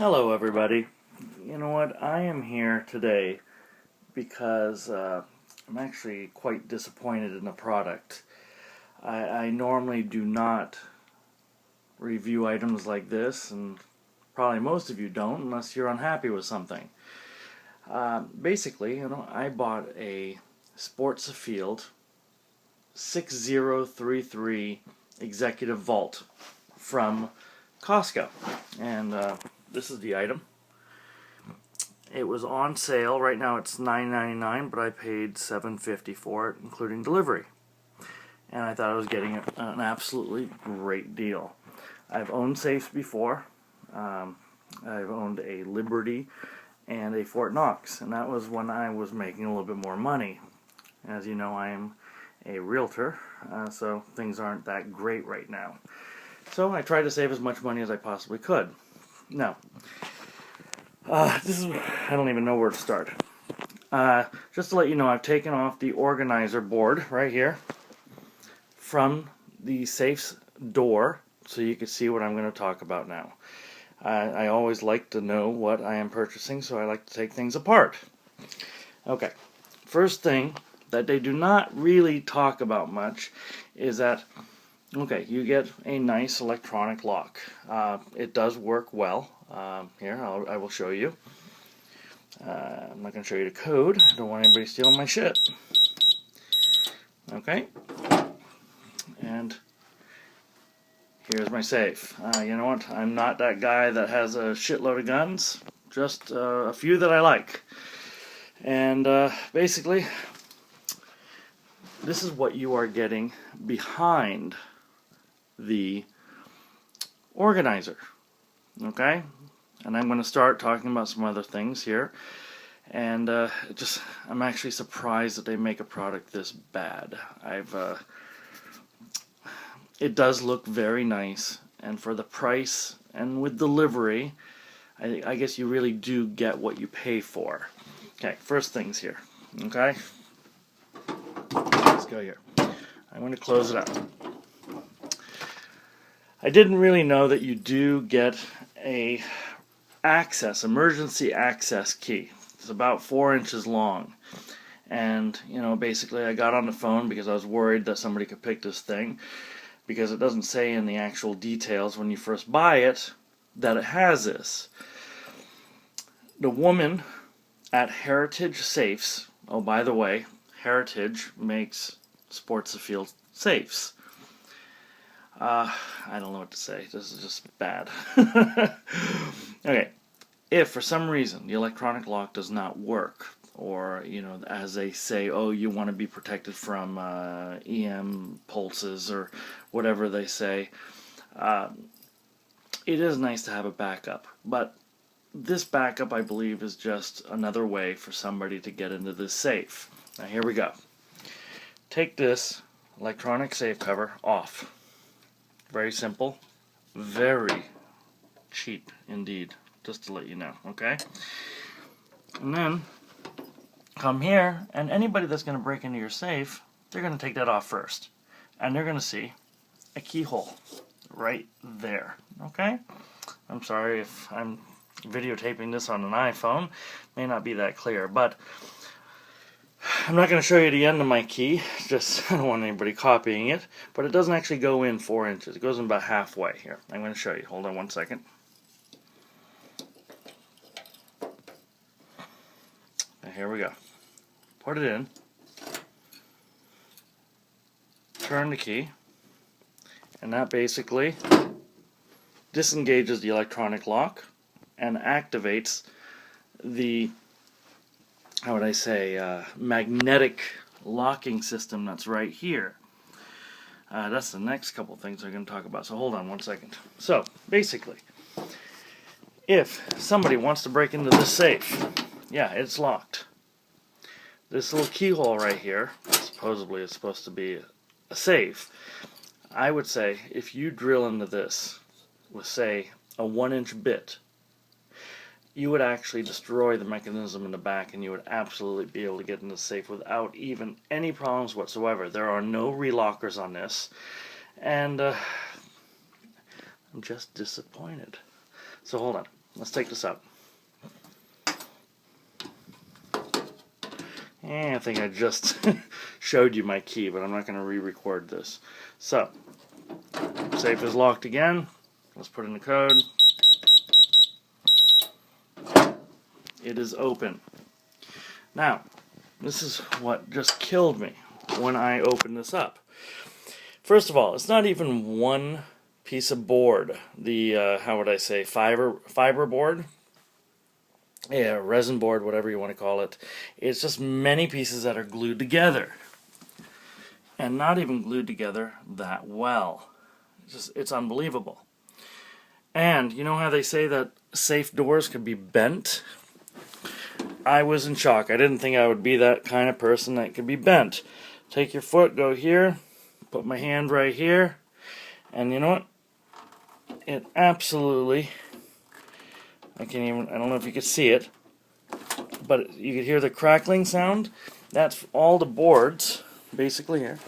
Hello everybody. You know what, I am here today because I'm actually quite disappointed in the product. I normally do not review items like this, and probably most of you don't unless you're unhappy with something. Basically, I bought a Sports Afield 6033 Executive Vault from Costco, and this is the item. It was on sale. Right now it's $9.99, but I paid $7.50 for it, including delivery. And I thought I was getting an absolutely great deal. I've owned safes before. I've owned a Liberty and a Fort Knox, and that was when I was making a little bit more money. As you know, I am a realtor, so things aren't that great right now. So I tried to save as much money as I possibly could. Now, I don't even know where to start. Just to let you know, I've taken off the organizer board right here from the safe's door so you can see what I'm going to talk about now. I always like to know what I am purchasing, so I like to take things apart. Okay, first thing that they do not really talk about much is that, okay, you get a nice electronic lock. It does work well. Here, I will show you. I'm not going to show you the code. I don't want anybody stealing my shit. Okay. And here's my safe. You know what? I'm not that guy that has a shitload of guns. Just a few that I like. And basically, this is what you are getting behind the organizer. Okay? And I'm going to start talking about some other things here. And I'm actually surprised that they make a product this bad. It does look very nice, and for the price and with delivery, I guess you really do get what you pay for. Okay, first things here. Okay? Let's go here. I'm going to close it up. I didn't really know that you do get a emergency access key. It's about 4 inches long. And, basically I got on the phone because I was worried that somebody could pick this thing, because it doesn't say in the actual details when you first buy it that it has this. The woman at Heritage Safes, oh, by the way, Heritage makes Sports Afield safes. I don't know what to say. This is just bad. Okay. If for some reason the electronic lock does not work, or, as they say, oh, you want to be protected from EM pulses or whatever they say, it is nice to have a backup. But this backup, I believe, is just another way for somebody to get into this safe. Now, here we go. Take this electronic safe cover off. Very simple, very cheap indeed, just to let you know, okay? And then come here, and anybody that's going to break into your safe, they're going to take that off first. And they're going to see a keyhole right there, okay? I'm sorry if I'm videotaping this on an iPhone. May not be that clear, but I'm not going to show you the end of my key, just I don't want anybody copying it, but it doesn't actually go in 4 inches. It goes in about halfway here. I'm going to show you. Hold on 1 second. Now, here we go. Put it in. Turn the key. And that basically disengages the electronic lock and activates the, how would I say, magnetic locking system that's right here. That's the next couple things I'm going to talk about, so hold on 1 second. So, basically, if somebody wants to break into this safe, yeah, it's locked. This little keyhole right here, supposedly is supposed to be a safe. I would say, if you drill into this with, say, a 1-inch bit, you would actually destroy the mechanism in the back, and you would absolutely be able to get in the safe without even any problems whatsoever. There are no relockers on this, and I'm just disappointed. So hold on. let's take this out. And I think I just showed you my key, but I'm not going to re-record this. So, safe is locked again. Let's put in the code. It is open. Now, this is what just killed me when I opened this up. First of all, it's not even one piece of board. The, how would I say, fiber board? Yeah, resin board, whatever you want to call it. It's just many pieces that are glued together. And not even glued together that well. It's unbelievable. And you know how they say that safe doors can be bent? I was in shock. I didn't think I would be that kind of person that could be bent. Take your foot, go here, put my hand right here, and you know what? It absolutely, I don't know if you could see it, but you could hear the crackling sound. That's all the boards, basically here.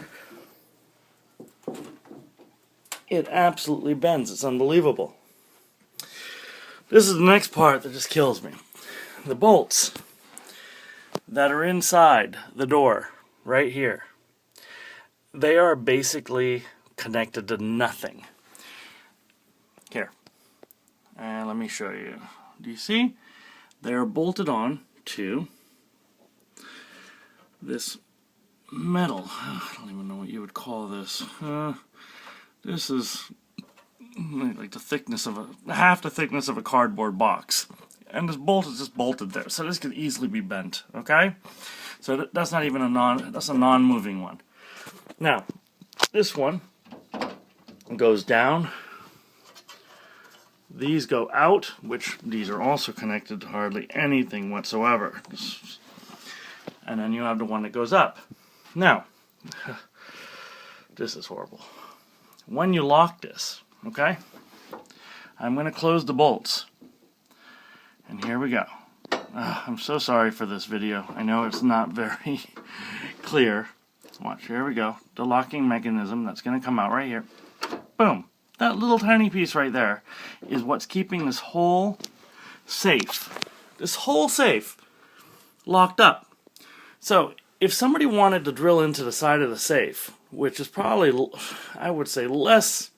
It absolutely bends. It's unbelievable. This is the next part that just kills me. The bolts that are inside the door, right here, they are basically connected to nothing. Here, and let me show you. Do you see? They are bolted on to this metal. I don't even know what you would call this. This is like the thickness of half the thickness of a cardboard box. And this bolt is just bolted there, so this could easily be bent, okay? So that's not even that's a non-moving one. Now, this one goes down. These go out, which these are also connected to hardly anything whatsoever. And then you have the one that goes up. Now, this is horrible. When you lock this, okay, I'm going to close the bolts. And here we go. I'm so sorry for this video. I know it's not very clear. Watch, here we go. The locking mechanism that's going to come out right here. Boom. That little tiny piece right there is what's keeping this whole safe, locked up. So if somebody wanted to drill into the side of the safe, which is probably, I would say, less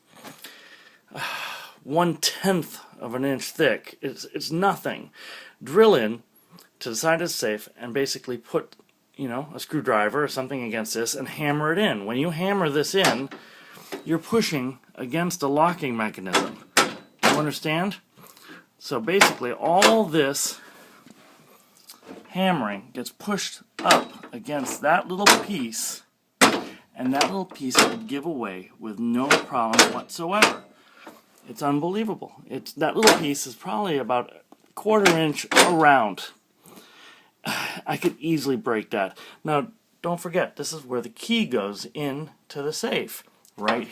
1/10 of an inch thick, it's nothing. Drill in to the side of the safe and basically put, a screwdriver or something against this and hammer it in. When you hammer this in, you're pushing against a locking mechanism. Do you understand? So basically all this hammering gets pushed up against that little piece, and that little piece will give away with no problem whatsoever. It's unbelievable. That little piece is probably about a 1/4 inch around. I could easily break that. Now, don't forget, this is where the key goes into the safe, right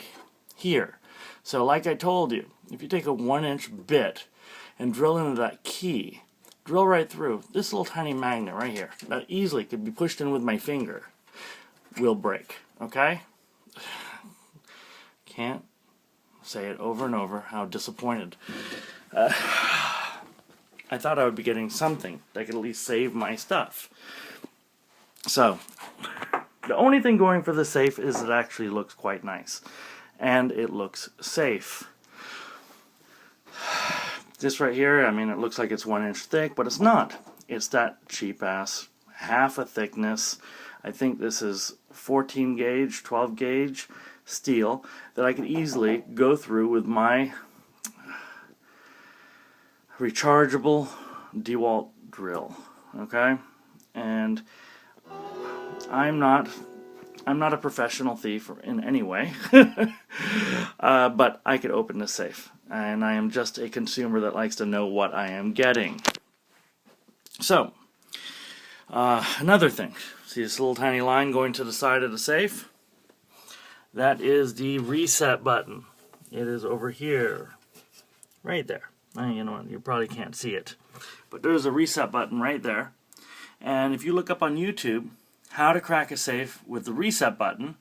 here. So like I told you, if you take a 1-inch bit and drill into that key, drill right through, this little tiny magnet right here, that easily could be pushed in with my finger, will break, okay? Can't say it over and over how disappointed. I thought I would be getting something that could at least save my stuff. So, the only thing going for the safe is it actually looks quite nice. And it looks safe. This right here, I mean, it looks like it's 1 inch thick, but it's not. It's that cheap ass half a thickness. I think this is 14 gauge, 12 gauge steel that I could easily go through with my rechargeable DeWalt drill, okay? And I'm not a professional thief in any way, but I could open this safe, and I am just a consumer that likes to know what I am getting. So, another thing, see this little tiny line going to the side of the safe? That is the reset button. It is over here, right there. You know what, you probably can't see it, but there's a reset button right there. And if you look up on YouTube, how to crack a safe with the reset button,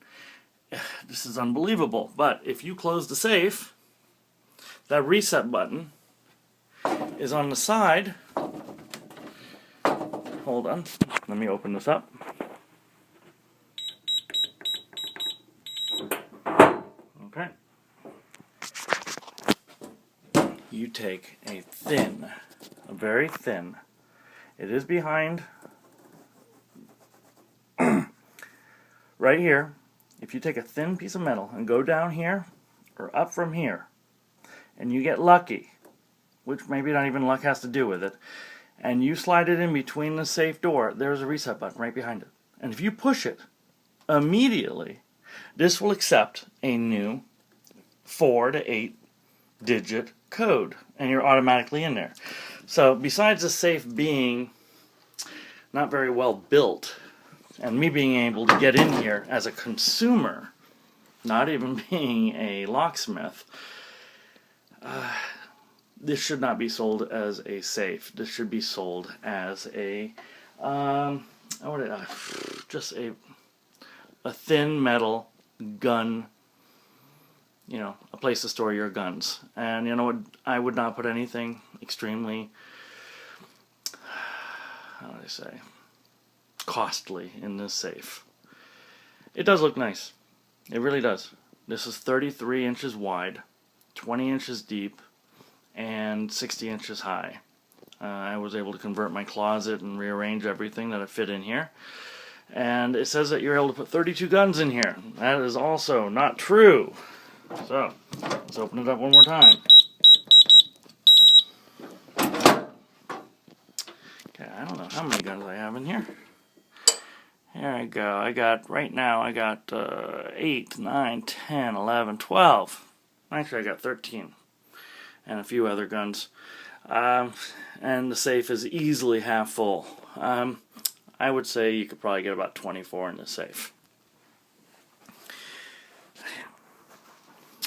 this is unbelievable. But if you close the safe, that reset button is on the side. Hold on, let me open this up. Okay. You take a very thin, it is behind right here. If you take a thin piece of metal and go down here or up from here, and you get lucky, which maybe not even luck has to do with it, and you slide it in between the safe door, there's a reset button right behind it. And if you push it, immediately, this will accept a new 4 to 8 digit code, and you're automatically in there. So besides the safe being not very well built, and me being able to get in here as a consumer, not even being a locksmith, this should not be sold as a safe. This should be sold as a just a thin metal gun, you know, a place to store your guns. And you know what, I would not put anything extremely, how do I say, costly in this safe. It does look nice. It really does. This is 33 inches wide, 20 inches deep, and 60 inches high. I was able to convert my closet and rearrange everything that it fit in here. And it says that you're able to put 32 guns in here. That is also not true. So, let's open it up one more time. Okay, I don't know how many guns I have in here. Here I go. Right now I got 8, 9, 10, 11, 12. Actually, I got 13. And a few other guns. And the safe is easily half full. I would say you could probably get about 24 in the safe.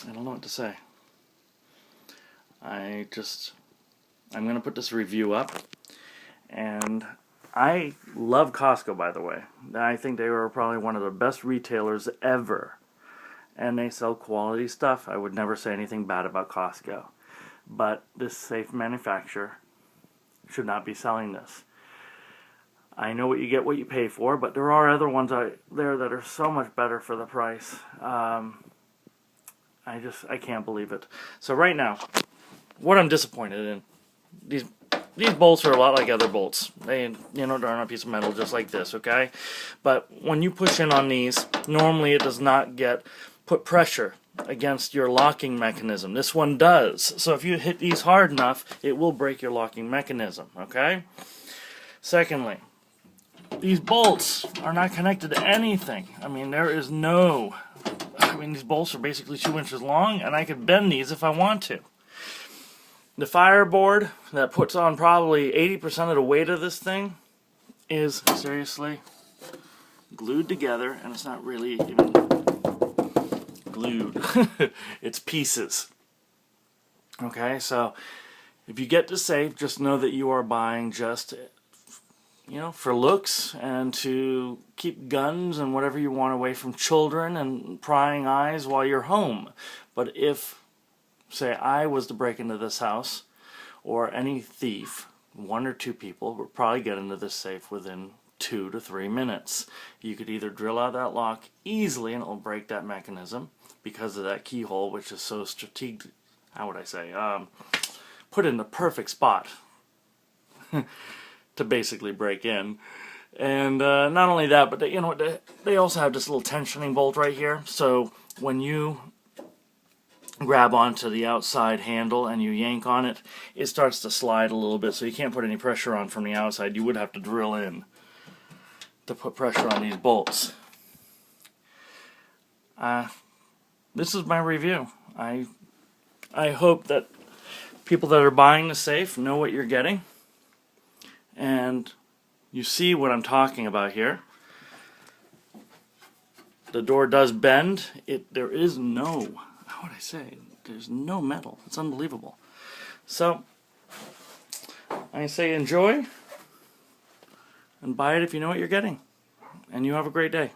I don't know what to say. I'm going to put this review up. And I love Costco, by the way. I think they were probably one of the best retailers ever. And they sell quality stuff. I would never say anything bad about Costco. But this safe manufacturer should not be selling this. I know what you pay for, but there are other ones out there that are so much better for the price. I can't believe it. So right now, what I'm disappointed in, these bolts are a lot like other bolts. They're on a piece of metal just like this, okay? But when you push in on these, normally it does not put pressure against your locking mechanism. This one does. So if you hit these hard enough, it will break your locking mechanism, okay? Secondly, these bolts are not connected to anything. I mean, these bolts are basically 2 inches long, and I could bend these if I want to. The fireboard that puts on probably 80% of the weight of this thing is seriously glued together, and it's not really even glued. It's pieces. Okay, so if you get this safe, just know that you are buying just, for looks and to keep guns and whatever you want away from children and prying eyes while you're home. But if, say, I was to break into this house, or any thief, 1 or 2 people would probably get into this safe within 2 to 3 minutes. You could either drill out that lock easily and it'll break that mechanism because of that keyhole, which is so strategic, put in the perfect spot to basically break in. And not only that, but they also have this little tensioning bolt right here. So when you grab onto the outside handle and you yank on it, it starts to slide a little bit, so you can't put any pressure on from the outside. You would have to drill in to put pressure on these bolts. This is my review. I hope that people that are buying the safe know what you're getting, and you see what I'm talking about here. The door does bend. There is no, how would I say, there's no metal. It's unbelievable. So I say enjoy and buy it if you know what you're getting. And you have a great day.